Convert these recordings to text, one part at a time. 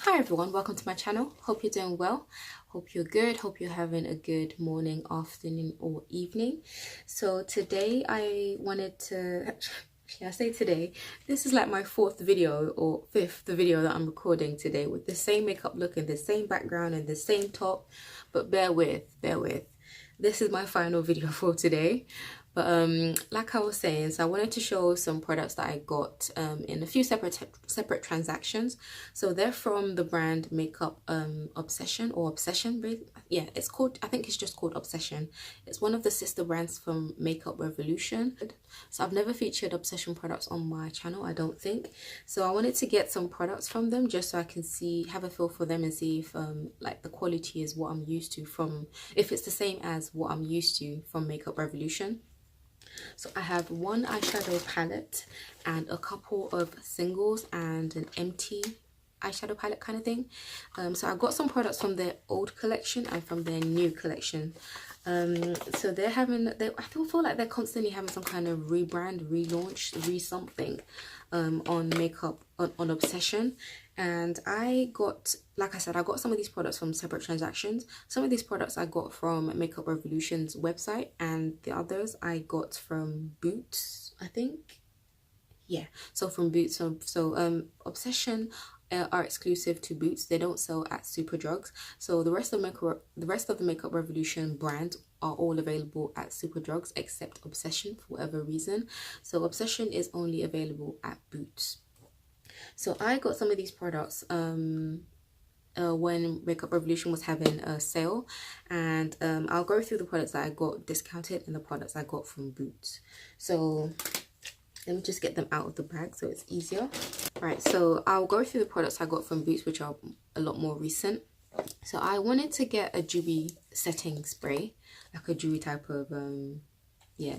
Hi everyone, welcome to my channel. Hope you're doing well. Hope you're good. Hope you're having a good morning, afternoon or evening. So today I wanted to, actually I say today, this is like my fourth video or fifth video that I'm recording today with the same makeup look and the same background and the same top, but bear with. This is my final video for today. But like I was saying, so I wanted to show some products that I got in a few separate transactions. So they're from the brand Makeup Obsession or Obsession. Yeah, it's called, I think it's just called Obsession. It's one of the sister brands from Makeup Revolution. So I've never featured Obsession products on my channel, I don't think. So I wanted to get some products from them just so I can have a feel for them and see if like the quality is what I'm used to from, if it's the same as what I'm used to from Makeup Revolution. So I have one eyeshadow palette and a couple of singles and an empty eyeshadow palette kind of thing. So I got some products from their old collection and from their new collection. So they're having, I feel like they're constantly having some kind of rebrand, relaunch, something on makeup on Obsession. And I got, like I said, I got some of these products from separate transactions. Some of these products I got from Makeup Revolution's website, and the others I got from Boots, I think. Yeah, so from Boots. So Obsession are exclusive to Boots. They don't sell at Superdrugs. So the rest of the Makeup Revolution brand are all available at Superdrugs except Obsession for whatever reason. So Obsession is only available at Boots. So I got some of these products when Makeup Revolution was having a sale, and I'll go through the products that I got discounted and the products I got from Boots. So let me just get them out of the bag so it's easier. Right, so I'll go through the products I got from Boots, which are a lot more recent. So I wanted to get a dewy setting spray, like a dewy type of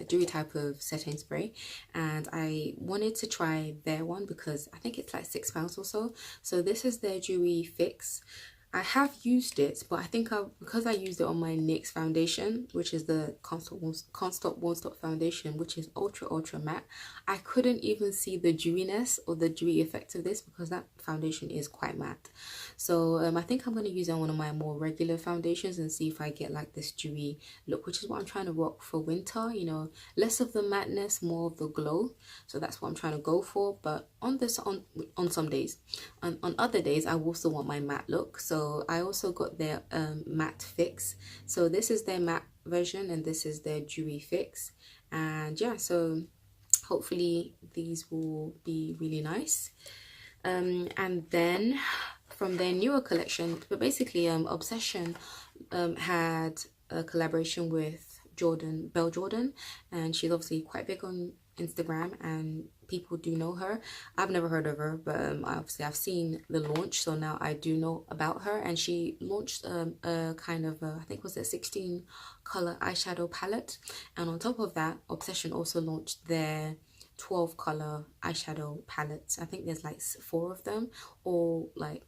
dewy type of setting spray, and I wanted to try their one because I think it's like £6 or so. So this is their Dewy Fix. I have used it, but I think because I used it on my NYX foundation, which is the Can't Stop Won't Stop foundation, which is ultra matte, I couldn't even see the dewiness or the dewy effect of this because that foundation is quite matte. So I think I'm going to use it on one of my more regular foundations and see if I get like this dewy look, which is what I'm trying to rock for winter, you know, less of the matte-ness, more of the glow. So that's what I'm trying to go for. But on some days, on other days I also want my matte look. So I also got their matte fix. So this is their matte version and this is their dewy fix. And yeah, so hopefully these will be really nice. And then from their newer collection, but basically Obsession had a collaboration with Belle Jordan, and she's obviously quite big on Instagram and people do know her. I've never heard of her, but obviously I've seen the launch, so now I do know about her. And she launched a kind of I think it was a 16 color eyeshadow palette, and on top of that Obsession also launched their 12 color eyeshadow palettes. I think there's like 4 of them, or like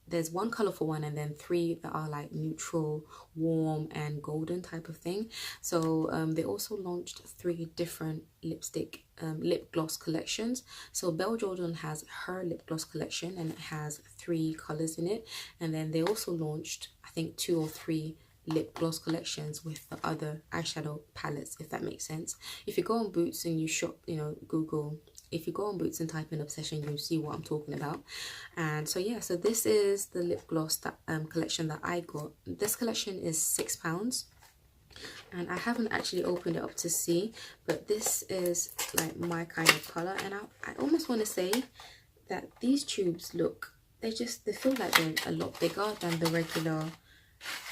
there's one colorful one and then 3 that are like neutral, warm and golden type of thing. So they also launched 3 different lip gloss collections. So Belle Jordan has her lip gloss collection and it has 3 colors in it, and then they also launched I think 2 or 3 lip gloss collections with the other eyeshadow palettes, if that makes sense. If you go on Boots and you shop, you know, Google, if you go on Boots and type in Obsession, you'll see what I'm talking about. And so yeah, so this is the lip gloss that collection that I got. This collection is £6, and I haven't actually opened it up to see, but this is like my kind of color. And I almost want to say that these tubes look, they feel like they're a lot bigger than the regular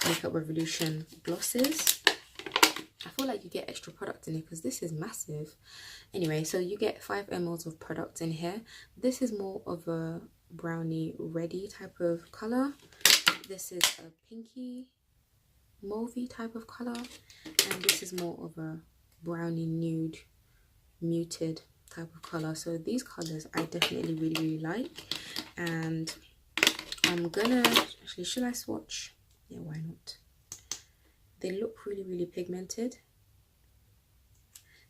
Makeup Revolution glosses. I feel like you get extra product in it because this is massive. Anyway, so you get 5 ml of product in here. This is more of a brownie reddy type of color. This is a pinky mauvey type of color, and this is more of a brownie nude muted type of color. So these colors I definitely really like, and I'm gonna actually, should I swatch? Yeah, why not? They look really pigmented.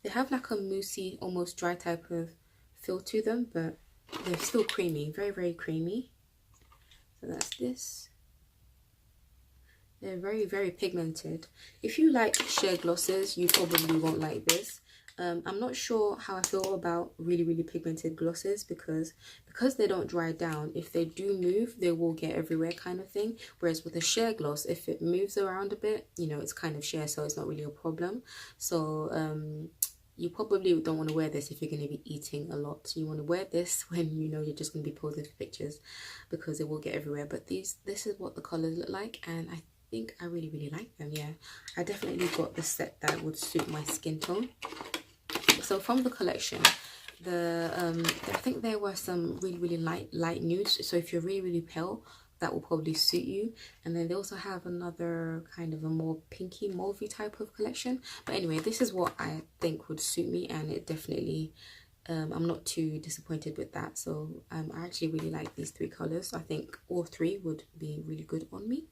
They have like a moussey, almost dry type of feel to them, but they're still creamy, very creamy. So that's this. They're very, very pigmented. If you like sheer glosses, you probably won't like this. I'm not sure how I feel about really, really pigmented glosses because they don't dry down. If they do move, they will get everywhere kind of thing. Whereas with a sheer gloss, if it moves around a bit, you know, it's kind of sheer, so it's not really a problem. So you probably don't want to wear this if you're going to be eating a lot. You want to wear this when you know you're just going to be posing for pictures because it will get everywhere. But this is what the colors look like, and I think I really, really like them. Yeah, I definitely got the set that would suit my skin tone. So from the collection, I think there were some really, really light nudes. So if you're really, really pale, that will probably suit you. And then they also have another kind of a more pinky mauvey type of collection. But anyway, this is what I think would suit me, and it definitely I'm not too disappointed with that. So I actually really like these three colors. I think all three would be really good on me.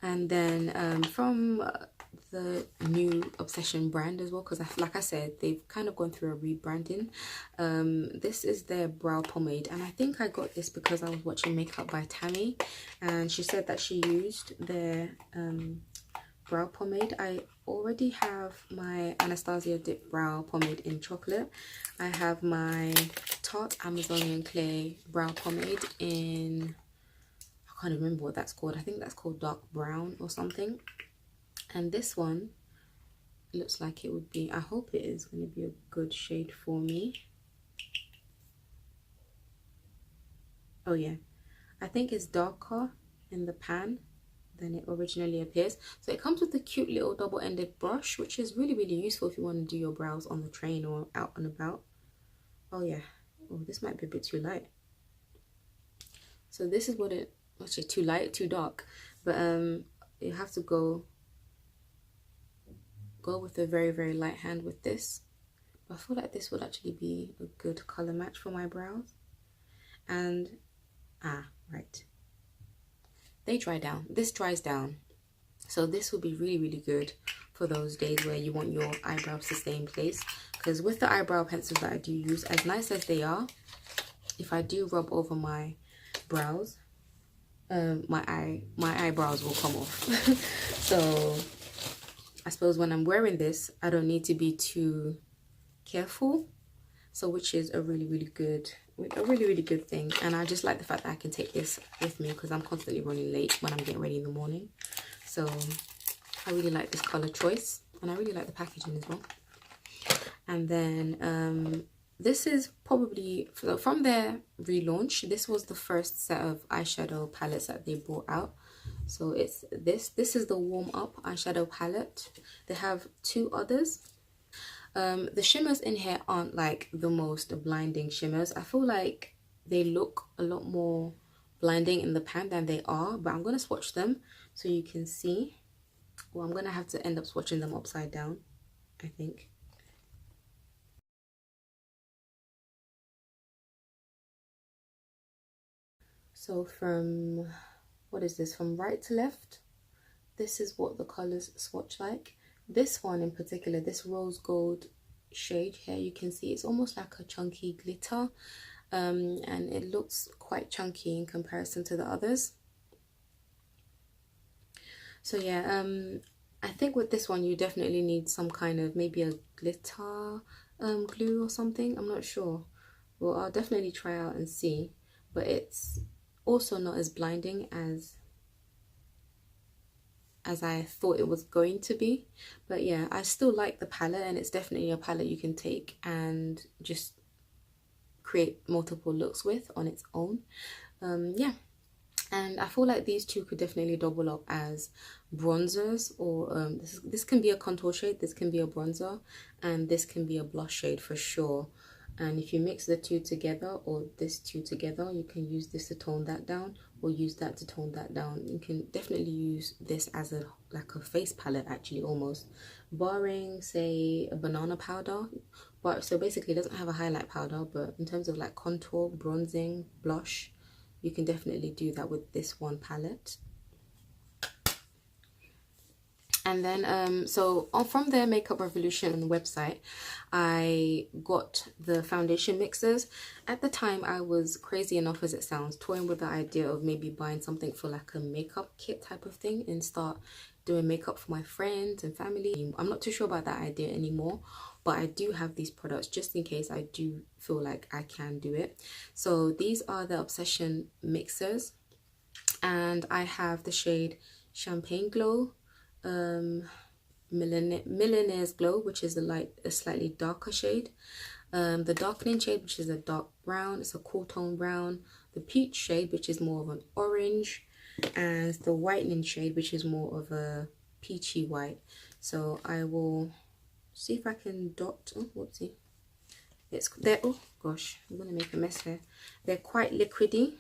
And then from the new Obsession brand as well, because like I said, they've kind of gone through a rebranding. This is their brow pomade, and I think I got this because I was watching Makeup by Tammy, and she said that she used their brow pomade. I already have my Anastasia Dip Brow Pomade in chocolate. I have my Tarte Amazonian Clay Brow Pomade in, I can't remember what that's called. I think that's called dark brown or something. And this one looks like it would be, I hope it is going to be a good shade for me. Oh yeah, I think it's darker in the pan than it originally appears. So it comes with a cute little double-ended brush, which is really, really useful if you want to do your brows on the train or out and about. Oh yeah, oh, this might be a bit too light. So this is what it, actually too light, too dark, but you have to go with a very, very light hand with this. But I feel like this would actually be a good color match for my brows. And right, they dry down. This dries down, so this will be really, really good for those days where you want your eyebrows to stay in place. Because with the eyebrow pencils that I do use, as nice as they are, if I do rub over my brows, my eyebrows will come off. So I suppose when I'm wearing this, I don't need to be too careful. So which is a really, really good thing. And I just like the fact that I can take this with me because I'm constantly running late when I'm getting ready in the morning. So I really like this color choice, and I really like the packaging as well. And then this is probably from their relaunch. This was the first set of eyeshadow palettes that they brought out. So it's this is the warm up eyeshadow palette. They have two others. The shimmers in here aren't like the most blinding shimmers. I feel like they look a lot more blinding in the pan than they are, but I'm going to swatch them so you can see. Well, I'm going to have to end up swatching them upside down, I think. So from, what is this, from right to left, this is what the colors swatch like. This one in particular, this rose gold shade here, you can see it's almost like a chunky glitter, and it looks quite chunky in comparison to the others. So yeah, I think with this one you definitely need some kind of, maybe a glitter glue or something. I'm not sure. Well, I'll definitely try out and see, but it's also not as blinding as I thought it was going to be. But yeah, I still like the palette, and it's definitely a palette you can take and just create multiple looks with on its own. Yeah, and I feel like these two could definitely double up as bronzers, or this can be a contour shade, this can be a bronzer, and this can be a blush shade for sure. And if you mix the two together, or this two together, you can use this to tone that down, or use that to tone that down. You can definitely use this as a like a face palette, actually, almost, barring say a banana powder. But so basically it doesn't have a highlight powder, but in terms of like contour, bronzing, blush, you can definitely do that with this one palette. And then so from their Makeup Revolution website, I got the foundation mixers. At the time, I was, crazy enough as it sounds, toying with the idea of maybe buying something for like a makeup kit type of thing and start doing makeup for my friends and family. I'm not too sure about that idea anymore, but I do have these products just in case I do feel like I can do it. So these are the Obsession mixers, and I have the shade Champagne Glow, Millionaires Glow, which is a slightly darker shade, the Darkening shade, which is a dark brown, it's a cool tone brown, the Peach shade, which is more of an orange, and the Whitening shade, which is more of a peachy white. So I will see if I can dot. Oh, whoopsie! They're, oh gosh, I'm gonna make a mess here. They're quite liquidy.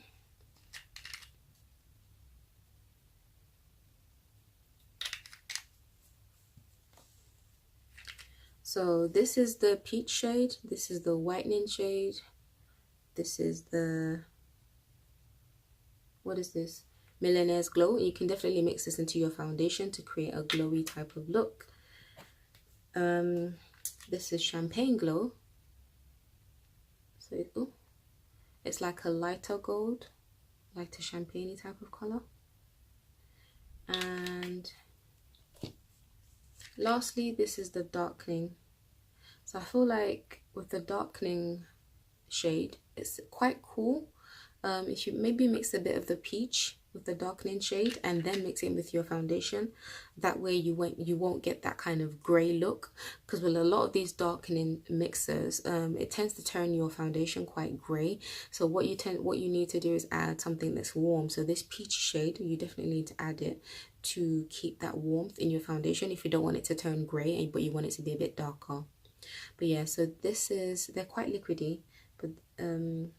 So this is the Peach shade, this is the Whitening shade, this is the, what is this? Millionaires Glow. You can definitely mix this into your foundation to create a glowy type of look. This is Champagne Glow. So it's like a lighter gold, lighter champagne type of color. And lastly, this is the Darkening. So I feel like with the Darkening shade, it's quite cool if you maybe mix a bit of the Peach with the Darkening shade and then mix it with your foundation. That way you won't get that kind of gray look, because with a lot of these darkening mixers, it tends to turn your foundation quite gray. So what you need to do is add something that's warm. So this Peach shade, you definitely need to add it to keep that warmth in your foundation if you don't want it to turn gray, but you want it to be a bit darker. But yeah, so this is, they're quite liquidy, but I think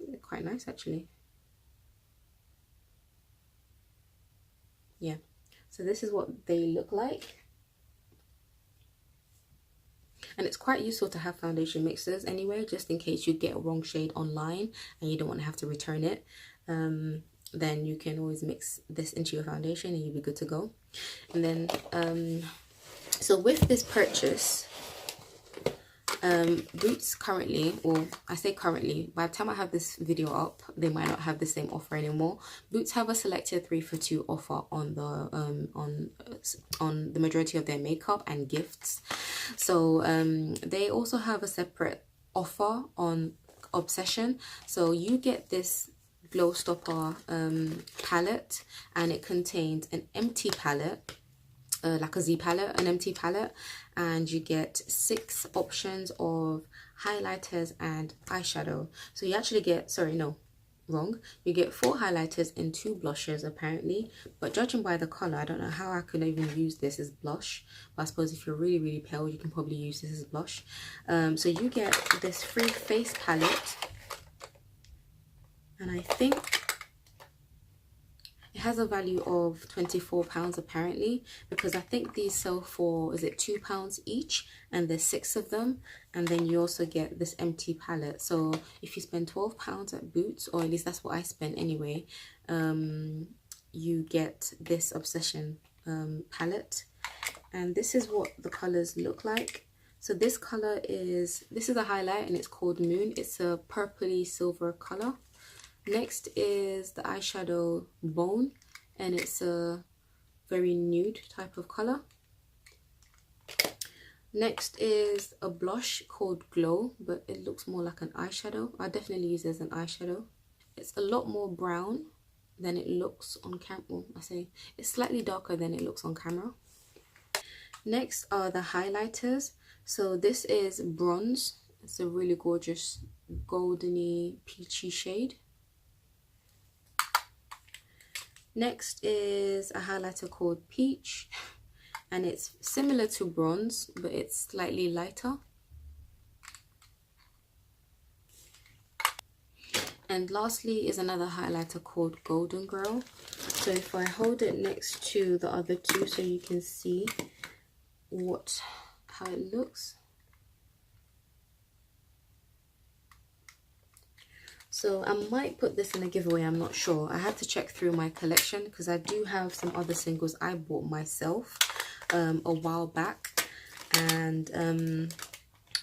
they're quite nice actually. Yeah, so this is what they look like. And it's quite useful to have foundation mixers anyway, just in case you get a wrong shade online and you don't want to have to return it. Then you can always mix this into your foundation and you'll be good to go. And then so with this purchase, Boots currently, or I say currently, by the time I have this video up, they might not have the same offer anymore. Boots have a selected 3 for 2 offer on the majority of their makeup and gifts. So they also have a separate offer on Obsession. So you get this Glow Stopper palette, and it contains an empty palette, like a Z palette, an empty palette, and you get 6 options of highlighters and eyeshadow. So you actually get, sorry, no, wrong, you get 4 highlighters and 2 blushes apparently, but judging by the color, I don't know how I could even use this as blush, but I suppose if you're really pale, you can probably use this as blush. So you get this free face palette, and I think it has a value of £24 apparently, because I think these sell for, is it £2 each, and there's 6 of them. And then you also get this empty palette. So if you spend £12 at Boots, or at least that's what I spent anyway, you get this Obsession palette. And this is what the colors look like. So this color is, this is a highlight and it's called Moon. It's a purpley silver color. Next is the eyeshadow Bone, and it's a very nude type of color. Next is a blush called Glow, but it looks more like an eyeshadow. I definitely use it as an eyeshadow. It's a lot more brown than it looks on camera. Well, I say it's slightly darker than it looks on camera. Next are the highlighters. So this is Bronze. It's a really gorgeous goldeny peachy shade. Next is a highlighter called Peach, and it's similar to Bronze, but it's slightly lighter. And lastly is another highlighter called Golden Girl. So if I hold it next to the other two so you can see how it looks. So I might put this in a giveaway, I'm not sure. I had to check through my collection because I do have some other singles I bought myself a while back, and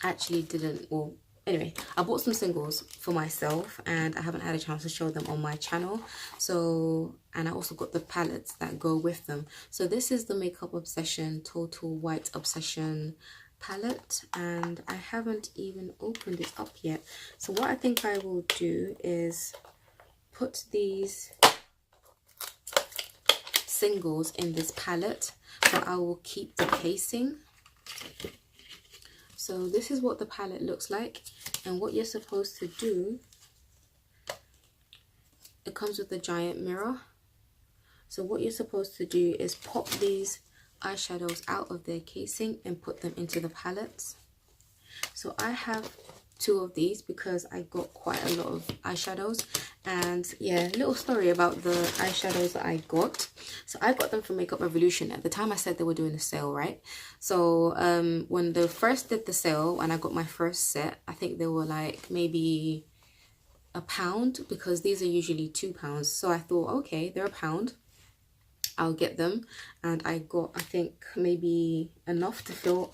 actually didn't, well, anyway, I bought some singles for myself and I haven't had a chance to show them on my channel. So, and I also got the palettes that go with them. So this is the Makeup Obsession Total White Obsession palette, and I haven't even opened it up yet. So what I think I will do is put these singles in this palette, but I will keep the casing. So this is what the palette looks like, and what you're supposed to do, it comes with a giant mirror. So what you're supposed to do is pop these eyeshadows out of their casing and put them into the palettes. So I have 2 of these because I got quite a lot of eyeshadows. And yeah, little story about the eyeshadows that I got. So I got them from Makeup Revolution. At the time I said they were doing a sale, right? So when they first did the sale and I got my first set, I think they were like maybe £1 because these are usually £2. So I thought, okay, they're £1, I'll get them. And I got, I think, maybe enough to fill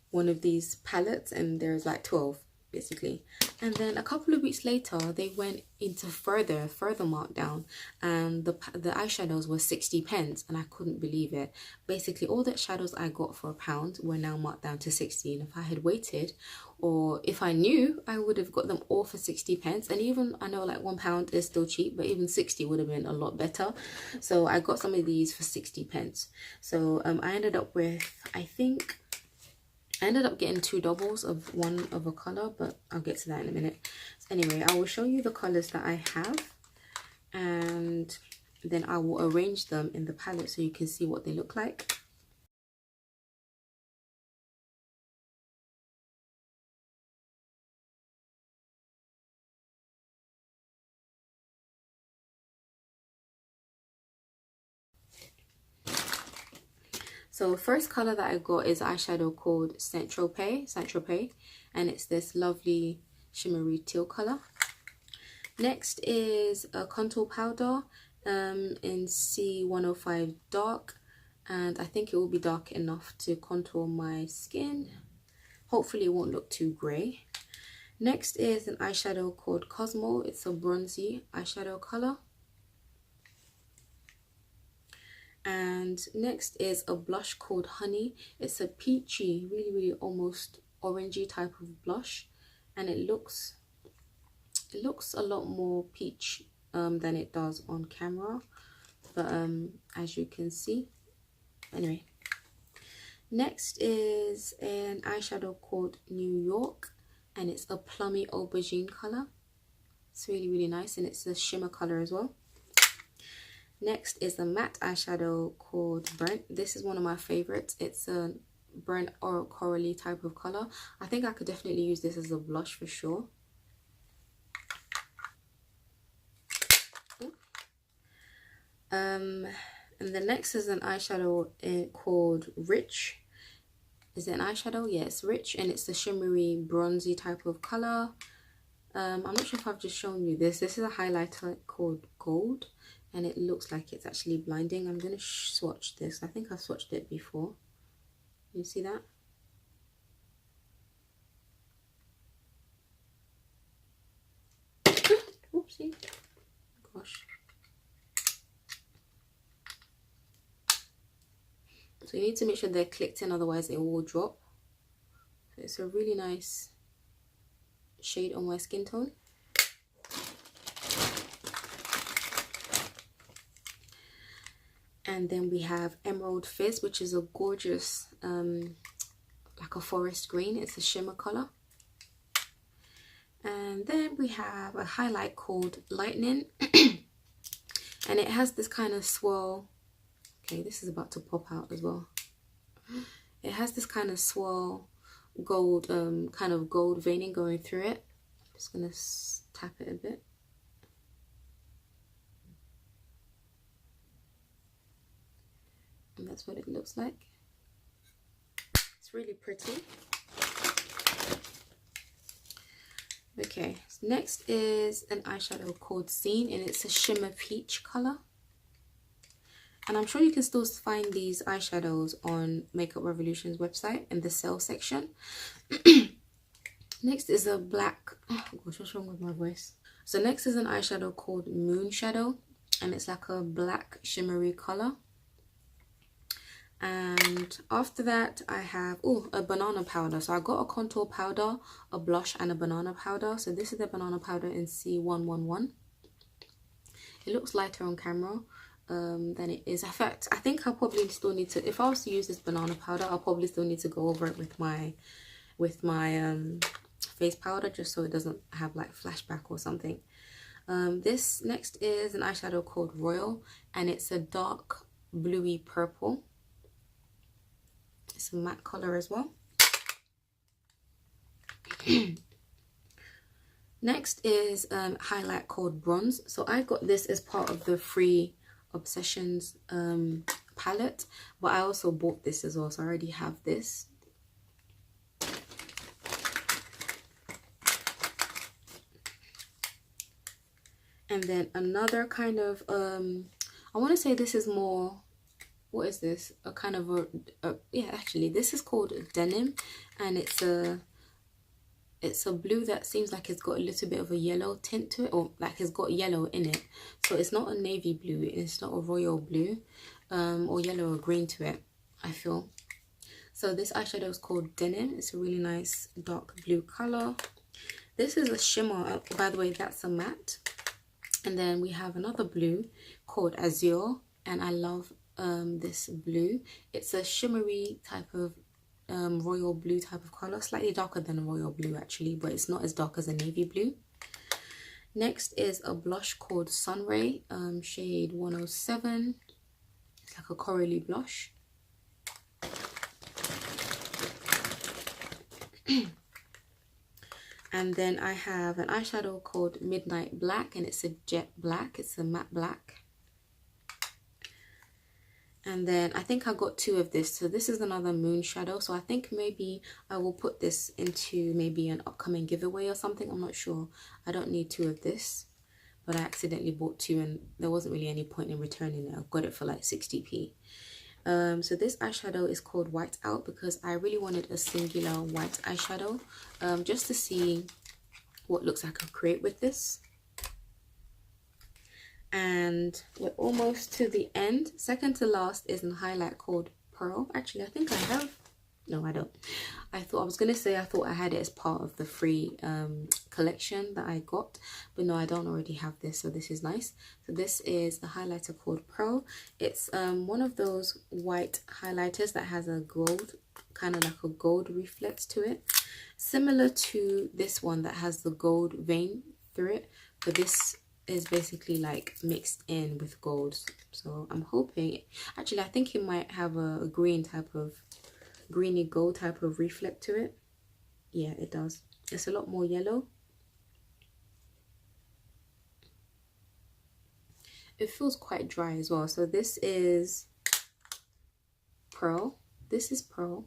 one of these palettes, and there's like 12 basically. And then a couple of weeks later they went into further markdown, and the eyeshadows were 60p, and I couldn't believe it. Basically all the shadows I got for £1 were now marked down to 60, and if I had waited, or if I knew, I would have got them all for 60p. And even, I know like £1 is still cheap, but even 60 would have been a lot better. So I got some of these for 60p. So I ended up with, I think I ended up getting 2 doubles of one of a color, but I'll get to that in a minute. So anyway, I will show you the colors that I have, and then I will arrange them in the palette so you can see what they look like. So first color that I got is eyeshadow called Saint Tropez, and it's this lovely shimmery teal color. Next is a contour powder in C105 dark, and I think it will be dark enough to contour my skin. Hopefully it won't look too grey. Next is an eyeshadow called Cosmo. It's a bronzy eyeshadow color. And next is a blush called Honey. It's a peachy, really almost orangey type of blush, and it looks a lot more peach than it does on camera, but as you can see. Anyway, next is an eyeshadow called New York, and it's a plummy aubergine color. It's really nice, and it's a shimmer color as well. Next is a matte eyeshadow called Burnt. This is one of my favorites. It's a burnt or corally type of color. I think I could definitely use this as a blush for sure. And the next is an eyeshadow called Rich. Is it an eyeshadow? Yeah, it's Rich, and it's a shimmery bronzy type of color. I'm not sure if I've just shown you this. This is a highlighter called Gold, and it looks like it's actually blinding. I'm going to swatch this. I think I've swatched it before. You see that? Oopsie. Gosh. So you need to make sure they're clicked in, otherwise it will drop. So it's a really nice shade on my skin tone. And then we have Emerald Fizz, which is a gorgeous, like a forest green. It's a shimmer color. And then we have a highlight called Lightning. And it has this kind of swirl. Okay, this is about to pop out as well. It has this kind of swirl gold, kind of gold veining going through it. I'm just gonna tap it a bit. And that's what it looks like. It's really pretty. Okay, so next is an eyeshadow called Scene, and it's a shimmer peach color. And I'm sure you can still find these eyeshadows on Makeup Revolution's website in the sale section. Next is a black, oh gosh, what's wrong with my voice? So next is an eyeshadow called Moon Shadow, and it's like a black shimmery color. And after that I have a banana powder. So I got a contour powder, a blush, and a banana powder. So this is the banana powder in C111. It looks lighter on camera than it is. In fact, I think I probably still need to, if I was to use this banana powder, I'll probably still need to go over it with my face powder, just so it doesn't have like flashback or something. This next is an eyeshadow called Royal, and it's a dark bluey purple. It's a matte color as well. Next is highlight called Bronze. So I got this as part of the free Obsessions palette, but I also bought this as well, so I already have this. And then another kind of I want to say this is more, what is this, a kind of yeah, actually this is called Denim, and it's a blue that seems like it's got a little bit of a yellow tint to it, or like it's got yellow in it. So it's not a navy blue, it's not a royal blue or yellow or green to it, I feel. So this eyeshadow is called Denim. It's a really nice dark blue color. This is a shimmer, by the way, that's a matte. And then we have another blue called Azure, and I love this blue. It's a shimmery type of royal blue type of color, slightly darker than a royal blue actually, but it's not as dark as a navy blue. Next is a blush called Sunray, shade 107. It's like a corally blush. And then I have an eyeshadow called Midnight Black, and it's a jet black, it's a matte black. And then I think I got two of this. So this is another moon shadow. So I think maybe I will put this into maybe an upcoming giveaway or something. I'm not sure. I don't need two of this, but I accidentally bought two and there wasn't really any point in returning it. I got it for like 60p. So this eyeshadow is called White Out because I really wanted a singular white eyeshadow, just to see what looks like I could create with this. And we're almost to the end. Second to last is a highlight called Pearl. Actually, I think I have. No, I don't. I thought I had it as part of the free collection that I got, but no, I don't already have this, so this is nice. So this is a highlighter called Pearl. It's one of those white highlighters that has a gold, kind of like a gold reflex to it, similar to this one that has the gold vein through it, but this is basically like mixed in with gold. So I'm hoping, actually I think it might have a green type of, greeny gold type of reflect to it. Yeah, it does. It's a lot more yellow. It feels quite dry as well. So this is Pearl, this is Pearl,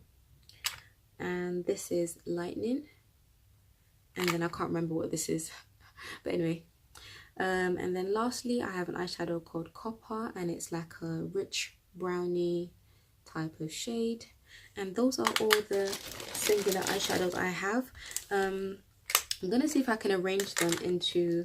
and this is Lightning, and then I can't remember what this is but anyway. And then lastly I have an eyeshadow called Copper, and it's like a rich brownie type of shade. And those are all the singular eyeshadows I have. I'm gonna see if I can arrange them into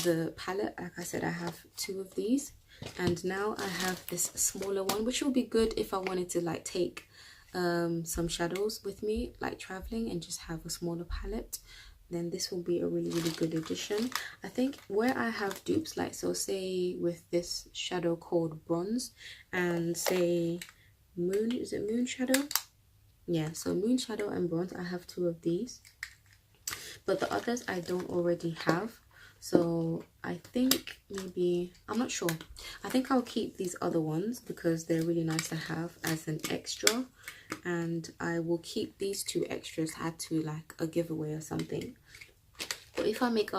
the palette. Like I said, I have two of these, and now I have this smaller one, which will be good if I wanted to like take some shadows with me, like traveling, and just have a smaller palette. Then this will be a really good addition. I think where I have dupes, like, so say with this shadow called Bronze, and say Moon, is it Moon Shadow? Yeah, so Moon Shadow and Bronze, I have two of these, but the others I don't already have. So I think maybe, I'm not sure, I think I'll keep these other ones because they're really nice to have as an extra, and I will keep these two extras had to like a giveaway or something. But if I make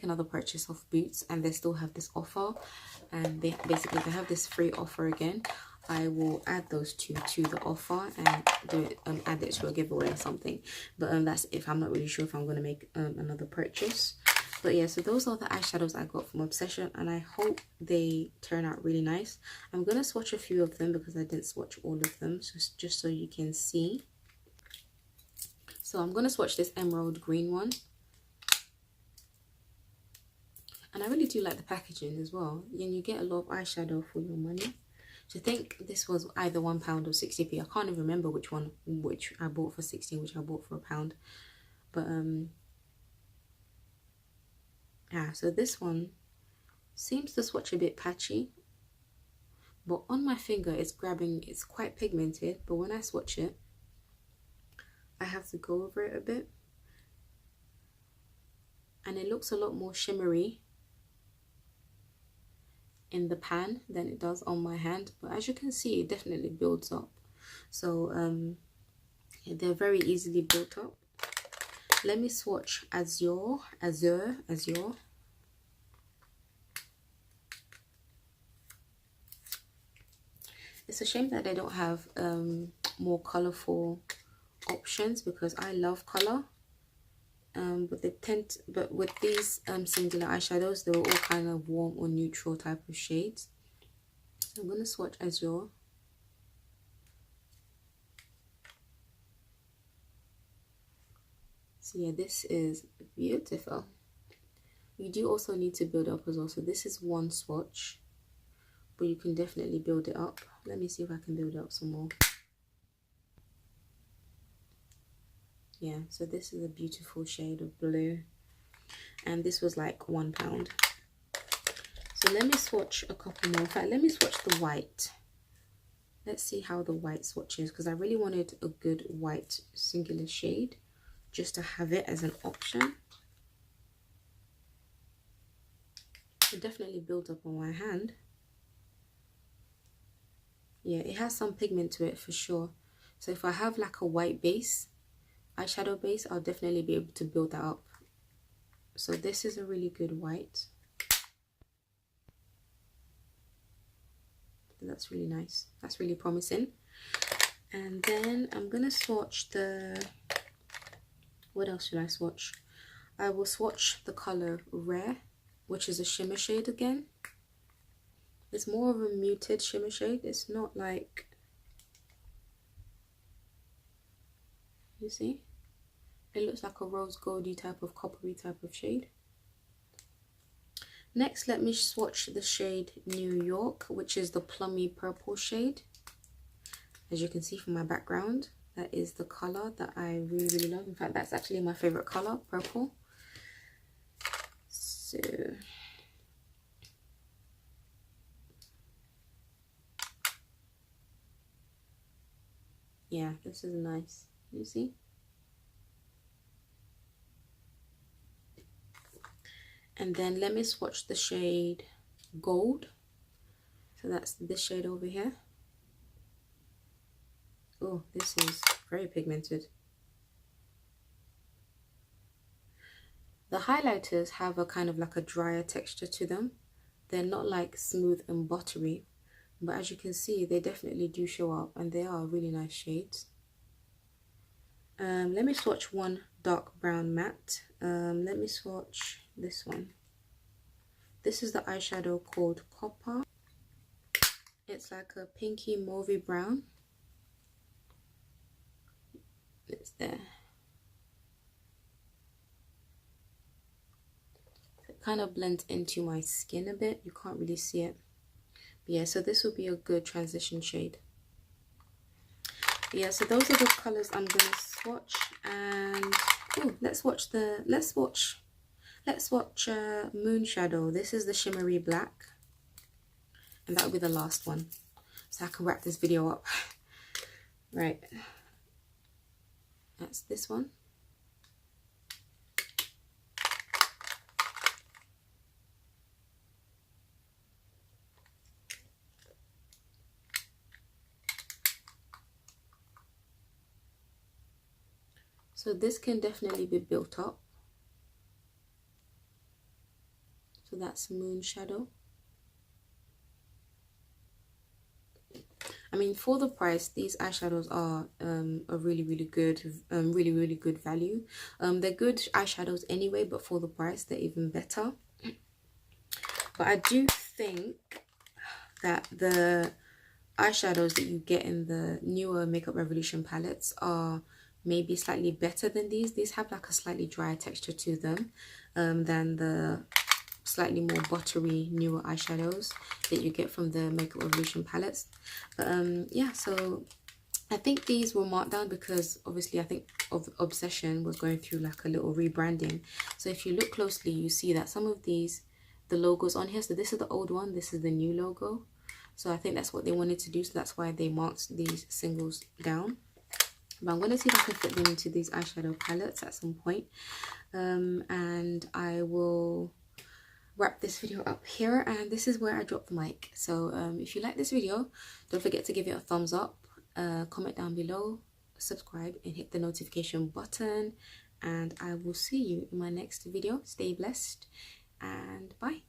another purchase of Boots and they still have this offer, and they have this free offer again, I will add those two to the offer and do it, add it to a giveaway or something. But that's if I'm not really sure if I'm going to make another purchase. But yeah, so those are the eyeshadows I got from Obsession, and I hope they turn out really nice. I'm going to swatch a few of them because I didn't swatch all of them, so just so you can see. So I'm going to swatch this emerald green one. And I really do like the packaging as well. And you get a lot of eyeshadow for your money. So I think this was either £1 or 60p. I can't even remember which I bought for 60 and which I bought for £1. But yeah, so this one seems to swatch a bit patchy, but on my finger it's quite pigmented, but when I swatch it I have to go over it a bit and it looks a lot more shimmery in the pan than it does on my hand. But as you can see, it definitely builds up. So they're very easily built up. Let me swatch Azure. It's a shame that they don't have more colorful options because I love color. But with these singular eyeshadows, they were all kind of warm or neutral type of shades. So I'm going to swatch Azure. So yeah, this is beautiful. You do also need to build up as well. So this is one swatch, but you can definitely build it up. Let me see if I can build it up some more. Yeah, so this is a beautiful shade of blue, and this was like £1. So let me swatch a couple more. In fact, let me swatch the white. Let's see how the white swatches, because I really wanted a good white singular shade just to have it as an option. It definitely built up on my hand. Yeah, it has some pigment to it for sure. So if I have like a white base, eyeshadow base, I'll definitely be able to build that up. So this is a really good white. That's really nice. That's really promising. And then I'm gonna swatch the, what else should I swatch? I will swatch the color Rare, which is a shimmer shade again. It's more of a muted shimmer shade. It's not like, you see? It looks like a rose goldy type of coppery type of shade. Next, let me swatch the shade New York, which is the plummy purple shade. As you can see from my background, that is the color that I really, really love. In fact, that's actually my favorite color, purple. So yeah, this is nice. You see? And then let me swatch the shade Gold. So that's this shade over here. Oh, this is very pigmented. The highlighters have a kind of like a drier texture to them. They're not like smooth and buttery, but as you can see, they definitely do show up, and they are really nice shades. Let me swatch one dark brown matte. Let me swatch this one. This is the eyeshadow called Copper. It's like a pinky mauvey brown. It's there. It kind of blends into my skin a bit. You can't really see it. But yeah, so this will be a good transition shade. But yeah, so those are the colors I'm gonna swatch. And oh, let's watch Moon Shadow. This is the shimmery black, and that'll be the last one, so I can wrap this video up. Right, that's this one. So this can definitely be built up. So that's Moon Shadow. mean, for the price, these eyeshadows are a really good, really good value. They're good eyeshadows anyway, but for the price, they're even better. But I do think that the eyeshadows that you get in the newer Makeup Revolution palettes are maybe slightly better than these. These have like a slightly drier texture to them than the slightly more buttery newer eyeshadows that you get from the Makeup Revolution palettes. But yeah, so I think these were marked down because obviously I think Obsession was going through like a little rebranding. So if you look closely, you see that some of these, the logos on here, so this is the old one, this is the new logo. So I think that's what they wanted to do, so that's why they marked these singles down. But I'm going to see if I can fit them into these eyeshadow palettes at some point. And I will wrap this video up here, and this is where I drop the mic. So if you like this video, don't forget to give it a thumbs up, comment down below, subscribe, and hit the notification button. And I will see you in my next video. Stay blessed, and bye.